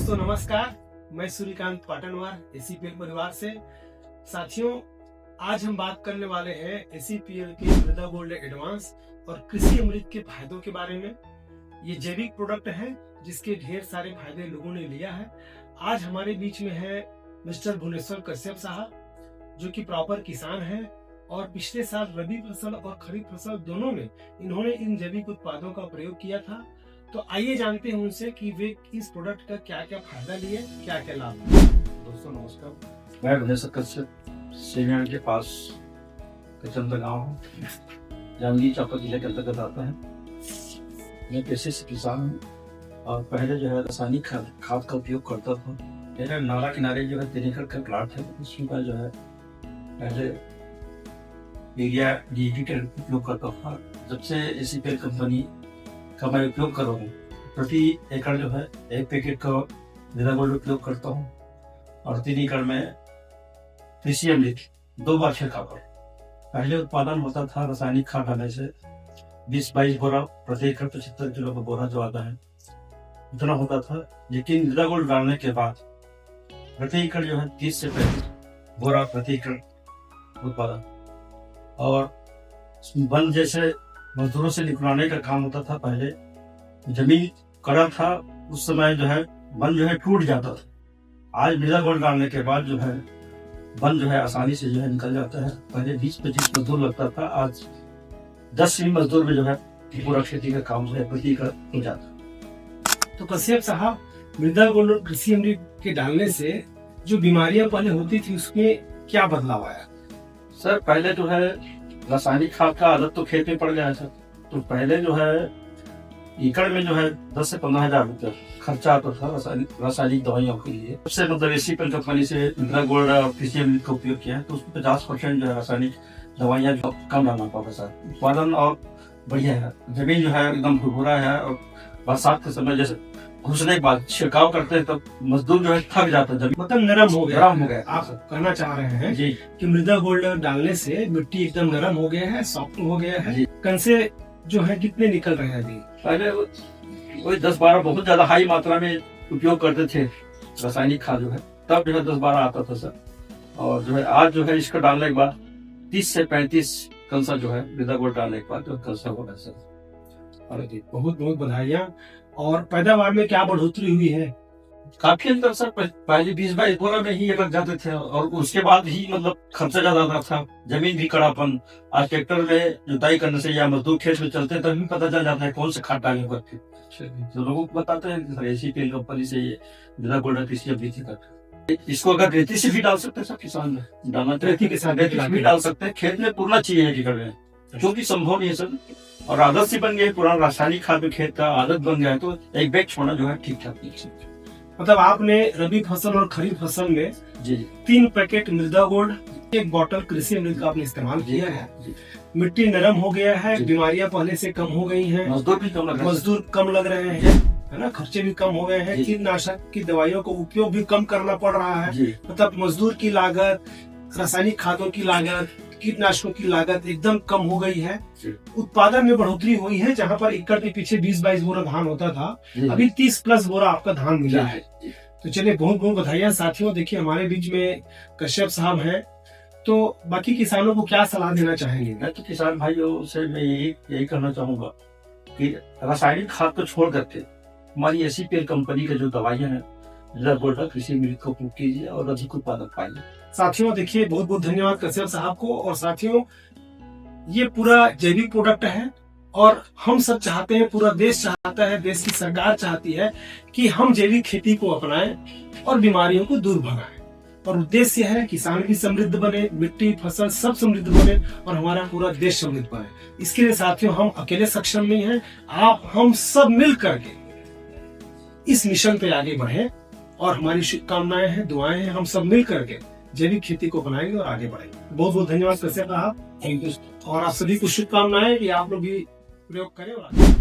दोस्तों नमस्कार, मैं सूर्यकांत पाटनवार एसीपीएल परिवार से। साथियों, आज हम बात करने वाले हैं एसीपीएल के मृदा गोल्ड एडवांस और कृषि अमृत के फायदों के बारे में। ये जैविक प्रोडक्ट है जिसके ढेर सारे फायदे लोगों ने लिया है। आज हमारे बीच में है मिस्टर भुवनेश्वर कश्यप साहब, जो कि प्रॉपर किसान है और पिछले साल रबी फसल और खरीफ फसल दोनों में इन्होंने इन जैविक उत्पादों का प्रयोग किया था। तो आइए जानते हैं उनसे कि वे इस प्रोडक्ट का क्या क्या फायदा लिए, क्या क्या लाभ। दोस्तों नमस्कार, मैं भुवनेश्वर कश्यप सेमियान के पास कचंदा गाँव हूँ, जांजगीर चांपा जिले के अंतर्गत आता है। मैं पेशे से किसान हूँ और पहले जो है रासायनिक खाद का उपयोग करता था। मेरे नाला किनारे जो है 3 एकड़ का प्लाट है, उसमें का जो है पहले यूरिया DAP का उपयोग करता था। जब से एसीपीएल कंपनी का मैं उपयोग कर रहा हूँ, प्रति एकड़ जो है 1 पैकेट का मृदा गोल्ड उपयोग करता हूँ और 3 एकड़ में कृषि अमृत 2 बार छिड़काव कर। पहले उत्पादन होता था रासायनिक खाद डालने से 20-22 बोरा प्रति एकड़, 75 किलो का बोरा जो आता है उतना होता था। लेकिन मृदा गोल्ड डालने के बाद प्रति एकड़ जो है 30 से 35 बोरा प्रति एकड़ उत्पादन। और वन जैसे मजदूरों से निकलवाने का काम होता था। पहले जमीन कड़ा था, उस समय जो है वन जो है टूट जाता था। आज मृदा गोल्ड डालने के बाद जो है वन जो है आसानी से जो है निकल जाता है। पहले 20-25 मजदूर लगता था, आज 10 ही मजदूर में जो है पूरा खेती का काम जो है प्रति एकड़ हो जाता। तो कश्यप साहब, मृदा गोल्ड और कृषि अमृत के डालने से जो बीमारियां पहले होती थी उसमें क्या बदलाव आया? सर, पहले जो है रासायनिक खाद का आदत तो खेत में पड़ गया है सर। तो पहले जो है एकड़ में जो है 10 से 15 हजार रुपया खर्चा आता था रासायनिक दवाइयों के लिए। सबसे मतलब एसीपीएल कंपनी से मृदा गोल्ड और कृषि अमृत का उपयोग किया है, तो उसमें 50% जो है रासायनिक दवाइयाँ कम डालना पड़ा सर। उत्पादन और बढ़िया है, जमीन जो है एकदम भुरभुरा है और बरसात के समय जैसे घुसने के बाद छिड़काव करते हैं तब मजदूर जो है थक जाता है, जमीन मतलब नरम हो गया। आप सर। कहना चाह रहे हैं जी कि मृदा गोल्ड डालने से मिट्टी एकदम नरम हो गया है, सॉफ्ट हो गया है। जी। कंसे जो है कितने निकल रहे हैं अभी? पहले वही 10-12 बहुत ज्यादा हाई मात्रा में उपयोग करते थे रासायनिक खाद जो है, तब जो है 10-12 आता था सर। और जो है आज जो है इसको डालने के बाद 30 से 35 कंसा जो है मृदा गोल्ड डालने के बाद जो कंसा हो रहा है सर। और बहुत बहुत बधाइयाँ। और पैदावार में क्या बढ़ोतरी हुई है? काफी अंतर सर। पहले 20-22 बोरा में ही लग जाते थे और उसके बाद ही मतलब खर्चा ज्यादा आता था, जमीन भी कड़ापन। आज ट्रैक्टर में जुताई करने से या मजदूर खेत में चलते तभी पता चल जाता है कौन से खाद डालने पर। तो लोगों को बताते हैं एसीपीएल कंपनी से ये मृदा गोल्ड कृषि अमृत करते हैं। इसको अगर रेती से भी डाल सकते हैं सब किसान डालना, रेती के साथ रेती भी डाल सकते हैं। खेत में पूर्णा चाहिए एकड़ में, जो कि संभव नहीं है सर। और आदत से बन गई, पुराना रासायनिक खाद में खेत का आदत बन गया है, तो एक बैग छोड़ना जो है ठीक ठाक नहीं। मतलब आपने रबी फसल और खरीफ फसल में जी 3 पैकेट मृदा गोल्ड, 1 बॉटल कृषि अमृत का आपने इस्तेमाल किया है। मिट्टी नरम हो गया है, बीमारियां पहले से कम हो गई हैं, मजदूर भी कम लग रहे हैं, है ना, खर्चे भी कम हो गए हैं, कीटनाशक की दवाइयों का उपयोग भी कम करना पड़ रहा है। मतलब मजदूर की लागत, रासायनिक खादों की लागत, कीटनाशकों की लागत एकदम कम हो गई है। उत्पादन में बढ़ोतरी हुई है। जहाँ पर एकड़ के पीछे 20-22 बोरा धान होता था, अभी 30+ बोरा आपका धान मिला है। तो चलिए, बहुत बहुत बधाइयाँ साथियों। देखिए, हमारे बीच में कश्यप साहब हैं, तो बाकी किसानों को क्या सलाह देना चाहेंगे? मैं तो किसान भाइयों से मैं यही कहना चाहूंगा कि रासायनिक खाद को छोड़ करके हमारी एसीपीएल कंपनी के जो दवाइयां हैं मृदा गोल्ड कृषि अमृत को उपयोग कीजिए और अधिक उत्पादन पाइए। साथियों देखिए, बहुत बहुत धन्यवाद कश्यप साहब को। और साथियों, ये पूरा जैविक प्रोडक्ट है और हम सब चाहते हैं, पूरा देश चाहता है, देश की सरकार चाहती है कि हम जैविक खेती को अपनाएं और बीमारियों को दूर भगाएं। और उद्देश्य है किसान भी समृद्ध बने, मिट्टी फसल सब समृद्ध बने और हमारा पूरा देश समृद्ध बने। इसके लिए साथियों हम अकेले सक्षम नहीं है, आप हम सब मिल करके इस मिशन पे आगे बढ़े। और हमारी शुभकामनाएं हैं, दुआएं हैं, हम सब मिल करके जैविक खेती को बनाएंगे और आगे बढ़ेंगे। बहुत बहुत धन्यवाद कश्यप साहब, थैंक यू। और आप सभी को शुभकामनाएं कि आप लोग भी प्रयोग करें और आगे